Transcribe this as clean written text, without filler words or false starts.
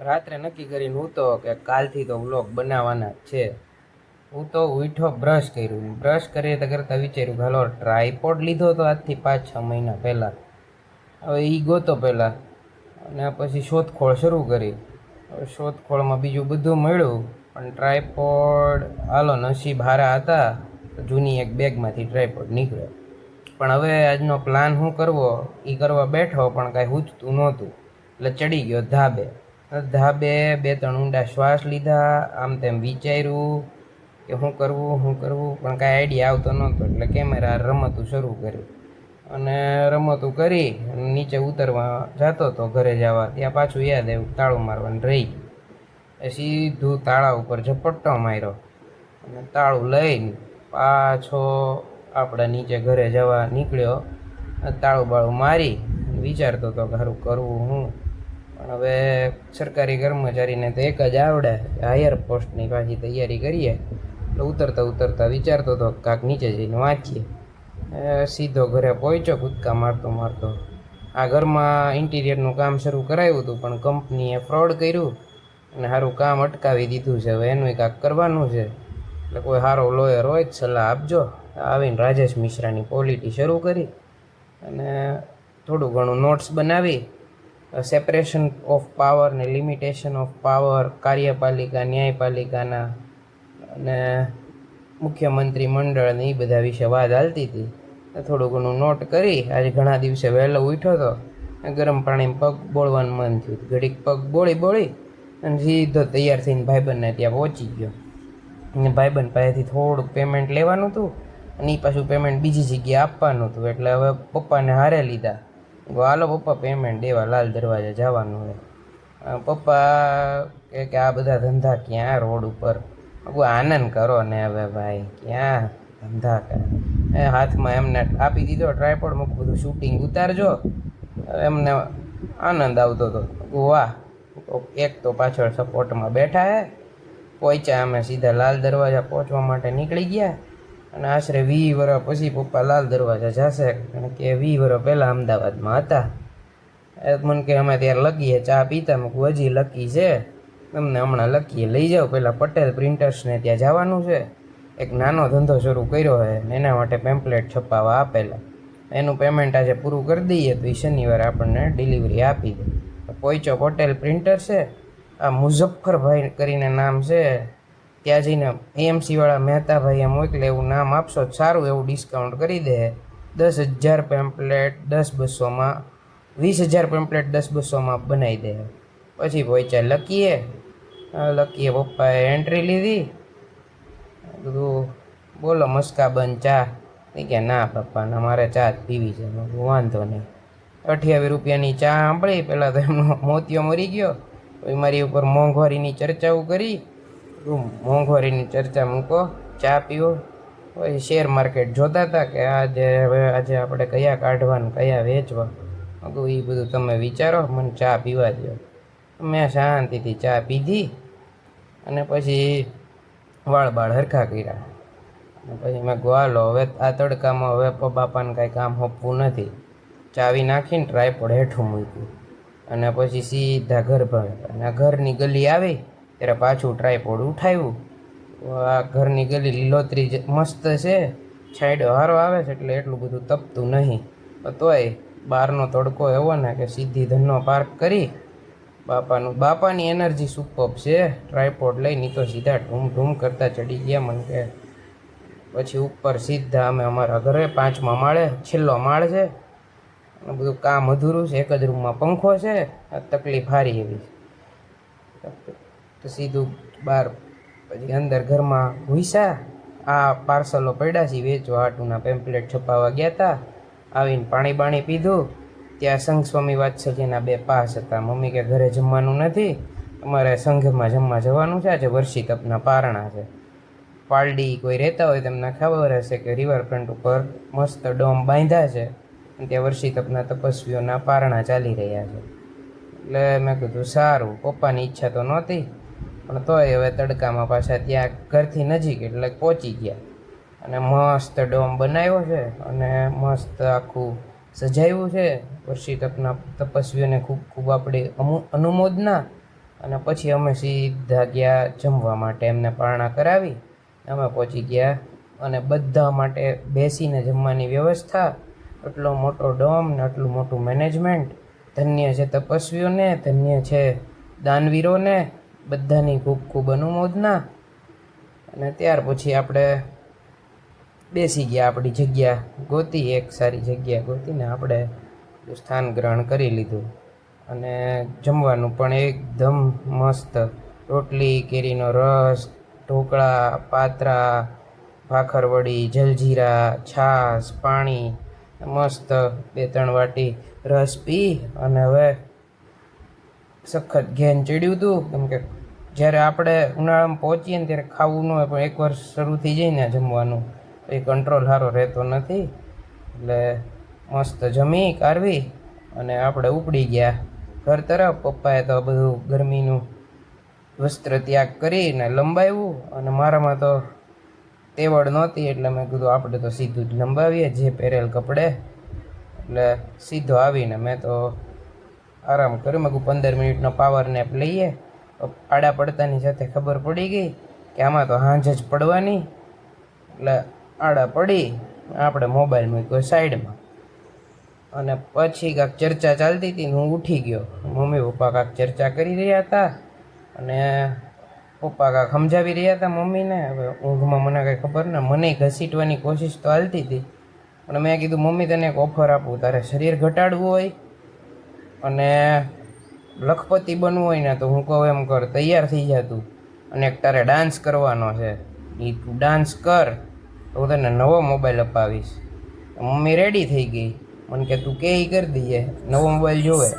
રાત્રે નક્કી કરીને હું તો કે કાલથી તો વ્લોગ બનાવવાના જ છે. હું તો ઉઠો બ્રશ કર્યું, બ્રશ કરીએ તો કરતાં વિચાર્યું કે હાલો ટ્રાયપોડ લીધો તો આજથી 5-6 મહિના પહેલાં. હવે એ ગોતો પહેલાં અને પછી શોધખોળ શરૂ કરી. હવે શોધખોળમાં બીજું બધું મળ્યું, પણ ટ્રાયપોડ હાલો નસીબ હારા હતા તો જૂની એક બેગમાંથી ટ્રાયપોડ નીકળ્યો. પણ હવે આજનો પ્લાન શું કરવો એ કરવા બેઠો, પણ કાંઈ હૂચતું નહોતું એટલે ચડી ગયો ધાબે. ધાબે 2-3 ઊંડા શ્વાસ લીધા, આમ તેમ વિચાર્યું કે શું કરવું, પણ કાંઈ આઈડિયા આવતો નહોતો એટલે કેમેરા રમતું શરૂ કર્યું. અને રમતું કરી નીચે ઉતરવા જતો હતો ઘરે જવા, ત્યાં પાછું યાદ આવ્યું તાળું મારવાનું રહી ગયું. સીધું તાળા ઉપર ઝપટ્ટો માર્યો અને તાળું લઈને પાછો આપણે નીચે ઘરે જવા નીકળ્યો. તાળું બાળું મારી વિચારતો હતો કે સારું કરવું હું. પણ હવે સરકારી કર્મચારીને તો એક જ આવડે, હાયર પોસ્ટની પાછી તૈયારી કરીએ એટલે ઉતરતા વિચારતો હતો કાંક નીચે જઈને વાંચીએ. સીધો ઘરે પહોંચ્યો કૂદકા મારતો. આ ઘરમાં ઇન્ટિરિયરનું કામ શરૂ કરાવ્યું હતું, પણ કંપનીએ ફ્રોડ કર્યું અને સારું કામ અટકાવી દીધું છે. હવે એનું કાંક કરવાનું છે એટલે કોઈ સારો લોયર હોય જ સલાહ આપજો. આવીને રાજેશ મિશ્રાની પોલિટી શરૂ કરી અને થોડું ઘણું નોટ્સ બનાવી. સેપરેશન ઓફ પાવર ને લિમિટેશન ઓફ પાવર, કાર્યપાલિકા ન્યાયપાલિકાના અને મુખ્યમંત્રી મંડળ ને એ બધા વિશે વાત હાલતી હતી. થોડું ઘણું નોટ કરી. આજે ઘણા દિવસે વહેલો ઉઠ્યો હતો, ગરમ પાણીમાં પગ બોળવાનું મન થયું. ઘડીક પગ બોળી અને સીધો તૈયાર થઈને ભાઈબંધને ત્યાં પહોંચી ગયો. અને ભાઈબંધ પાસેથી થોડુંક પેમેન્ટ લેવાનું હતું અને એ પાછું પેમેન્ટ બીજી જગ્યાએ આપવાનું હતું. એટલે હવે પપ્પાને હારે લીધા. હાલો પપ્પા પેમેન્ટ દેવા લાલ દરવાજા જવાનું હોય. પપ્પા કે આ બધા ધંધા ક્યાં રોડ ઉપર, આનંદ કરો ને હવે ભાઈ ક્યાં ધંધા કરે. હાથમાં એમને આપી દીધો ટ્રાયપોડ, મૂક બધું શૂટિંગ ઉતારજો. એમને આનંદ આવતો હતો. વાહ, એક તો પાછળ સપોર્ટમાં બેઠા હે. પહોંચ્યા અમે સીધા લાલ દરવાજા પહોંચવા માટે નીકળી ગયા. અને આશરે 20 વર્ષ પછી પપ્પા લાલ દરવાજા જશે, કારણ કે 20 વર્ષ પહેલાં અમદાવાદમાં હતા. મને કે અમે ત્યારે લકીએ ચા પીતા. મૂક હજી લકી છે, તમને હમણાં લકીએ લઈ જાઓ. પહેલાં પટેલ પ્રિન્ટર્સને ત્યાં જવાનું છે, એક નાનો ધંધો શરૂ કર્યો છે એના માટે પેમ્પલેટ છપાવવા આપેલા. એનું પેમેન્ટ આજે પૂરું કરી દઈએ તો એ શનિવારે આપણને ડિલિવરી આપી દે. પહોંચ્યો પટેલ પ્રિન્ટર છે, આ મુઝફ્ફરભાઈ કરીને નામ છે. ત્યાં જઈને એએમસીવાળા મહેતાભાઈએ મોકલે એવું નામ આપશો સારું એવું ડિસ્કાઉન્ટ કરી દે. 10,000 પેમ્પલેટ 10-200માં, 20,000 પેમ્પલેટ 10-200માં બનાવી દે. પછી પહોંચ્યા લકીએ પપ્પાએ એન્ટ્રી લીધી. કીધું બોલો મસ્કા બંધ ચા. એ કે ના પપ્પા ના, મારે ચા જ પીવી છે. વાંધો નહીં. 28 રૂપિયાની ચા સાંભળી. પહેલાં તો એમનો મોતિયો મરી ગયો. પછી મારી ઉપર મોંઘવારીની ચર્ચાઓ કરી. મોંઘવારીની ચર્ચા મૂકો, ચા પીવો. પછી શેર માર્કેટ જોતા હતા કે આજે આપણે કયા કાઢવાનું કયા વેચવા. એ બધું તમે વિચારો, મને ચા પીવા દો. મેં શાંતિથી ચા પીધી અને પછી વાળ હરખા કર્યા. પછી મેં હાલો હવે આ તડકામાં હવે બાપાને કાંઈ કામ હોપવું નથી. ચાવી નાખીને ટ્રાયપોડ હેઠું મૂક્યું અને પછી સીધા ઘર પર. અને ઘરની ગલી આવી ત્યારે પાછું ટ્રાયપોડ ઉઠાવ્યું. આ ઘરની ગલી લીલોતરી મસ્ત છે, છાંયડો સારો આવે છે એટલે એટલું બધું તપતું નહીં. તોય બહારનો તડકો એવો ને કે સીધી ધન્નો પાર્ક કરી. બાપાની એનર્જી સુપર છે. ટ્રાયપોડ લઈને તો સીધા ઢૂમ કરતા ચડી ગયા. મને કે પછી ઉપર સીધા અમે અમારા ઘરે 5મા માળે, છેલ્લો માળ છે. બધું કામ અધૂરું છે, એક જ રૂમમાં પંખો છે. આ તકલીફ સારી એવી તો સીધું બહાર. પછી અંદર ઘરમાં ઘૂસ્યા. આ પાર્સલો પડ્યા છે વેચવા હાટુના, પેમ્પલેટ છપાવવા ગયા હતા. આવીને પાણી પીધું. ત્યાં સંઘ સ્વામી વાત્સલ્યના 2 પાસ હતા. મમ્મી કે ઘરે જમવાનું નથી, અમારે સંઘમાં જમવા જવાનું છે. આજે વર્ષી તપના પારણા છે. પાલડી કોઈ રહેતા હોય તમને ખબર હશે કે રિવરફ્રન્ટ ઉપર મસ્ત ડોમ બાંધ્યા છે. ત્યાં વર્ષી તપના તપસ્વીઓના પારણા ચાલી રહ્યા છે. એટલે મેં કીધું સારું. પપ્પાની ઈચ્છા તો નહોતી, પણ તોય હવે તડકામાં પાછા ત્યાં ઘરથી નજીક એટલે પહોંચી ગયા. અને મસ્ત ડોમ બનાવ્યો છે અને મસ્ત આખું સજાવ્યું છે. વર્ષી તપના તપસ્વીઓને ખૂબ ખૂબ આપણી અનુમોદના. અને પછી અમે સીધા ગયા જમવા માટે. એમને પારણા કરાવી અમે પહોંચી ગયા અને બધા માટે બેસીને જમવાની વ્યવસ્થા, એટલો મોટો ડોમ ને આટલું મોટું મેનેજમેન્ટ. ધન્ય છે તપસ્વીઓને, ધન્ય છે દાનવીરોને, બધાની ખૂબ ખૂબ અનુમોદના. અને ત્યાર પછી આપણે બેસી ગયા, આપણી જગ્યા ગોતી, એક સારી જગ્યા ગોતીને આપણે સ્થાન ગ્રહણ કરી લીધું. અને જમવાનું પણ એકદમ મસ્ત, રોટલી, કેરીનો રસ, ઢોકળા, પાત્રા, ભાખરવડી, જલજીરા, છાશ, પાણી, મસ્ત 2-3 વાટી રસ પી અને હવે સખત ઘેન ચડ્યું હતું. કેમ કે જ્યારે આપણે ઉનાળામાં પહોંચીએ ને ત્યારે ખાવું ન હોય, પણ એકવાર શરૂ થઈ જાય ને જમવાનું તો એ કંટ્રોલ સારો રહેતો નથી. એટલે મસ્ત જમી કારવી અને આપણે ઉપડી ગયા ઘર તરફ. પપ્પાએ તો બધું ગરમીનું વસ્ત્ર ત્યાગ કરીને લંબાવ્યું અને મારામાં તો તેવડ નહોતી, એટલે મેં કીધું આપણે તો સીધું જ લંબાવીએ જે પહેરેલ કપડે. એટલે સીધો આવીને મેં તો આરામ કર્યો. મેં 15 મિનિટનો પાવર નેપ લઈએ. આડા પડતાની સાથે ખબર પડી ગઈ કે આમાં તો હાંજ જ પડવાની. એટલે આડા પડી આપણે મોબાઈલ મૂક્યો સાઈડમાં અને પછી કાંઈક ચર્ચા ચાલતી હતી ને હું ઉઠી ગયો. મમ્મી પપ્પા કાંઈક ચર્ચા કરી રહ્યા હતા અને પપ્પા કાંઈક સમજાવી રહ્યા હતા મમ્મીને. હવે ઊંઘમાં મને કાંઈ ખબર ને, મને ઘસીટવાની કોશિશ તો હાલતી હતી, પણ મેં કીધું મમ્મી તને એક ઓફર આપું, તારે શરીર ઘટાડવું હોય અને લખપતિ બનવું હોય ને તો હું કહું એમ કર, તૈયાર થઈ જા તું, અને એક તારે ડાન્સ કરવાનો છે, એ તું ડાન્સ કર તો હું તને નવો મોબાઈલ અપાવીશ. મમ્મી રેડી થઈ ગઈ, મને કે તું કે એ કરી દઈએ, નવો મોબાઈલ જોવે.